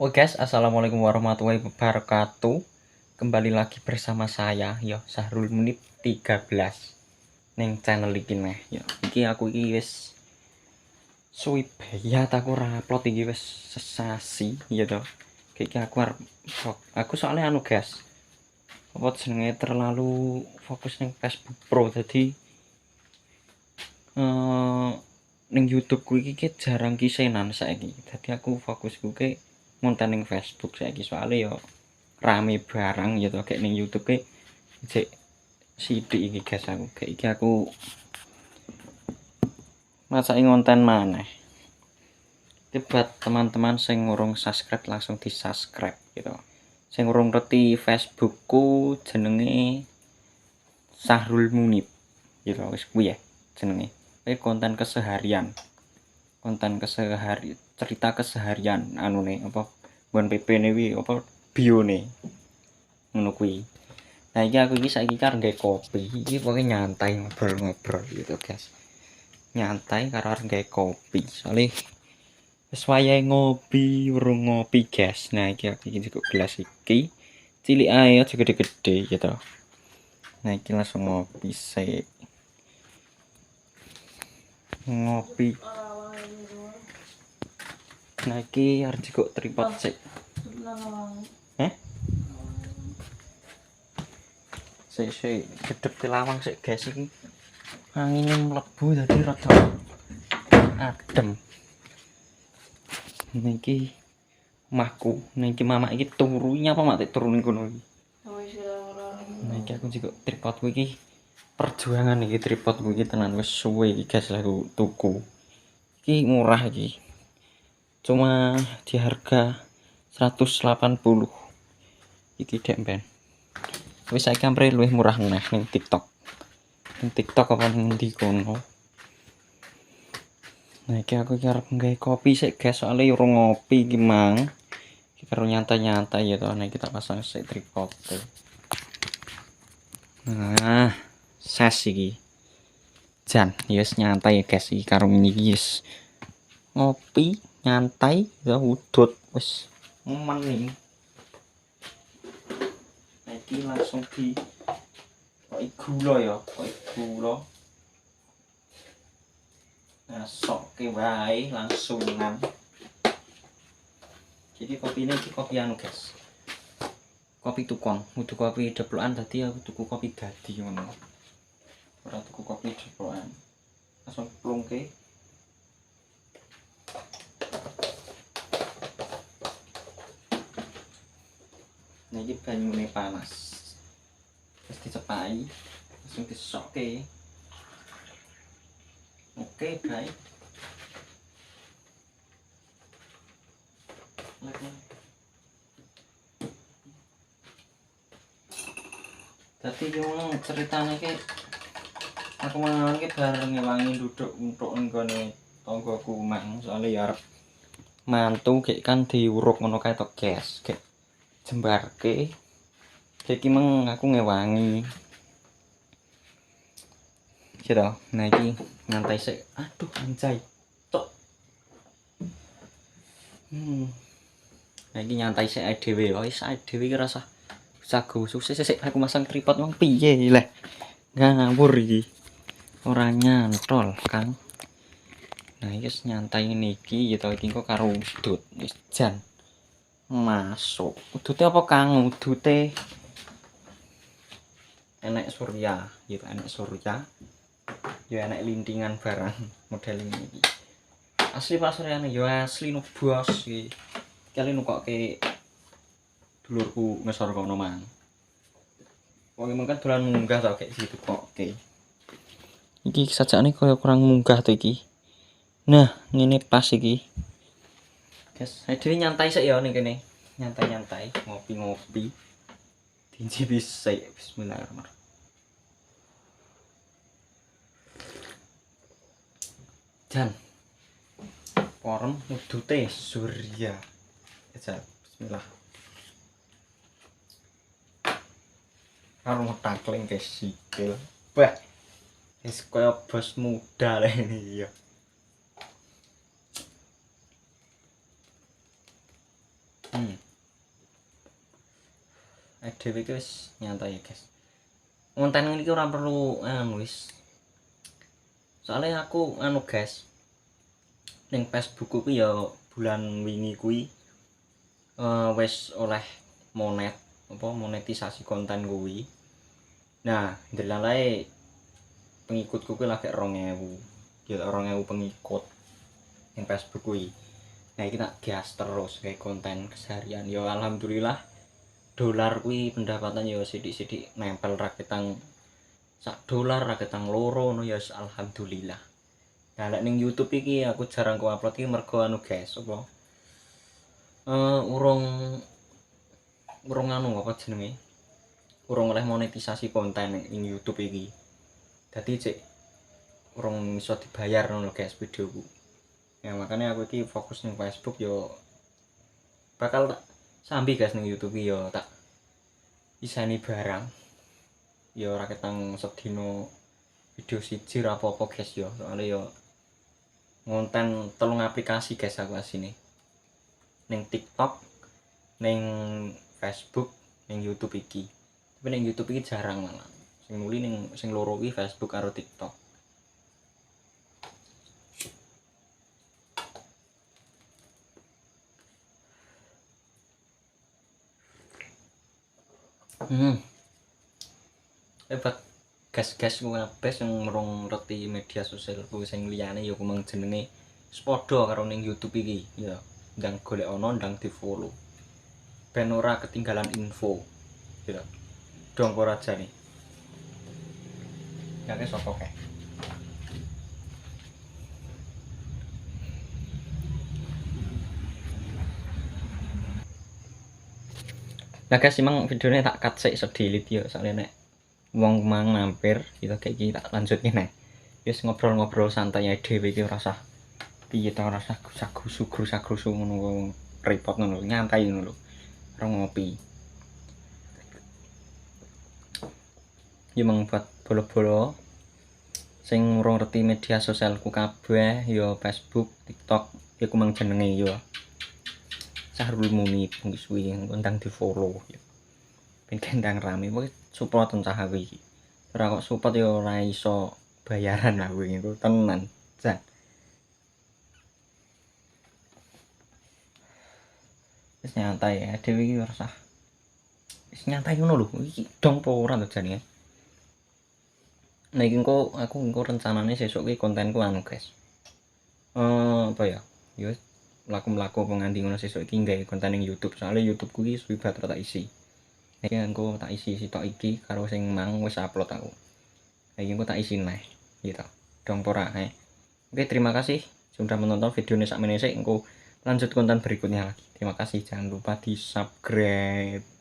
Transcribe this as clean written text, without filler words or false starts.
Oke guys, assalamualaikum warahmatullahi wabarakatuh. Kembali lagi bersama saya, ya Sahrul Munib 13 neng channel iki nih. Ya, iki aku iki wis suwi bayat aku ora upload iki wis sesasi ya toh. Iki aku soalnya anu guys. Apa jenenge terlalu fokus neng Facebook Pro jadi ning YouTube ku iki jarang kisenan saiki. Dadi aku fokusku ke ngonten ning Facebook saiki soalnya yo rame barang gitu kayak ning YouTube ke cek sithik iki guys aku kayak iki aku masake ngonten maneh. Buat teman-teman sing ngurung subscribe langsung di subscribe gitu. Sing ngurung ngerti Facebookku jenenge Sahrul Munib gitu wis kuwi ya jenenge. Konten keseharian. Konten keseharian, cerita keseharian anune apa buan PP ne wi apa bione ngono kuwi. Nah iki aku iki saiki karo nggae kopi. Iki pokoke nyantai ngobrol-ngobrol gitu, guys. Nyantai karo arep nggae kopi. Soale wis wayahe ngopi, urung ngopi, guys. Nah iki aku iki cukup gelas iki. Cilik ae aja gede-gede gitu. Nah iki langsung ngopi sik. Ngopi. Nah iki arep cukup tripod sik. Sik gedeg tilawang sik guys iki. Angine mlebu dadi rada adem. Niki omahku, niki mama iki turu nyapa mak turu ning kono iki. Niki aku juga tripodku iki perjuangan iki tripodku iki tenan wis suwe iki guys aku tuku. Iki murah iki. Cuma di harga 180. Iki dek ben. Wis saiki ampre luwih murah meneh ning TikTok. Ning TikTok apa ning ndi kono. Nah iki aku iki arep nggawe kopi sik guys soalnya urung ngopi iki mang. Iki karo nyantai-nyantai ya toh. Nah kita pasang sik tripod. Nah, ses iki. Jan, yes nyantai ya guys iki karo ngene iki yes. Ngopi, nyantai, ya udut wis mening. Nah iki langsung di kok gula ya, kok gula. Nah, sokke wae langsungan. Jadi kopinya iki kopi anu guys. Kopi tukon, kudu kopi deplokan dadi aku tuku kopi dadi ngono. Ora tuku kopi deplokan. Langsung plungke. Nah iki banyune panas. Terus dicepai, langsung disokke. Oke, guys. Dadi yo ceritane ki aku mangan ki bareng ngewangi duduk untuk nggone tanggoku mang soalnya ya arep mantu gek kan diuruk ngono kae to guys gek jembarke iki meng aku ngewangi gitu. Nah iki nyantai sik aduh anjay tok nah iki nyantai sik ae dhewe wis ae dhewe ki rasa sago sukses sik aku masang tripod wong piye lah ngawur iki ora nyantol kan. Nah iki nyantai ngene iki gitu iki kok karo udut wis jan masuk udute apa kang udute enek surya gitu enek surya ya enek lintingan barang model ini iki asli Pak Suryane ya asli no bos iki kali nukoke dulurku ngesor kono mang wong mungkin dolan munggah tau kayak situ kok oke iki sajane kaya kurang munggah to iki. Nah ngene pas iki guys saya dhewe nyantai sik ya ning kene nyantai-nyantai ngopi-ngopi dincipi sik bismillahirrahmanirrahim. Jan porem udute surya aja bismillah karo takling ke sikil wah wis kaya bos muda lah ini ya. Dhewe iki wis nyantai ya guys. Konten iki ora perlu wis. Soalnya aku guys. Ning Facebook ku ya bulan wingi kuwi wis oleh monetisasi konten kuwi. Nah, ndelalae pengikutku kuwi lagi 2000. Ya 2000 pengikut ning Facebook kuwi. Nah, iki tak gas terus kayak konten keseharian. Ya alhamdulillah dolar kuwi pendapatan ya sithik-sithik nempel raketang $1 raketang loro no ya alhamdulillah. Nah, lek ning YouTube iki aku jarang ku upload iki mergo guys, apa? Urung apa jenenge? Urung oleh monetisasi konten ning YouTube iki. Dadi cek urung iso dibayar ngono guys videoku. Ya makanya aku iki fokus ning Facebook yo bakal tak sambi guys ning YouTube yo tak isani barang. Yo ora ketang sedina video siji ra apa-apa guys yo. Soale yo ngonten 3 aplikasi guys aku asine. Ning TikTok, ning Facebook, ning YouTube iki. Tapi ning YouTube iki jarang malah. Sing nuli ning sing loro iki Facebook karo TikTok. Hebat gas-gas ku kabeh sing merung ngerti media sosial ku sing liyane ya kumang jenenge sepadha karo ning YouTube iki ya. Ndang golek ana ndang di-follow. Ben ora ketinggalan info. Ya. Dong ora jane. Ya wis apa kae. Nah guys, emang videonya tak cut sik sedelete ya soalnya nek wong mang mampir kita kayak iki tak lanjutke nek. Wis ngobrol-ngobrol santai ae dhewe iki ora usah piye ta ora usah grusak-grusu ngono repot ngono nyantai ngono lho. Ora ngopi. Ya mang buat bolo-bolo sing urung ngerti media sosialku kabeh ya Facebook, TikTok iku mang jenenge ya. Sahrul Munib wis kuwi ndang di-follow ya. Ben kendang rame pokoke support cah aku iki. Ora kok support ya ora iso bayaran aku iku tenan. Jan. Wis nyantai ya dhewe iki ora usah. Wis nyantai ngono lho. Iki dong po ora to jane. Nah iki aku rencanane sesuk iki kontenku guys. Apa ya? Ya mlaku-mlaku penganti ngono sesuk iki nggawe konten ning YouTube. Soale YouTubeku iki suwi banget tak isi. Iki engko tak isi sitok iki karo sing mang wis upload aku. Iki engko tak isi neh gitu. Dong ora Oke, terima kasih sudah menonton videonya sakmene sik engko lanjut konten berikutnya lagi. Terima kasih, jangan lupa di-subscribe.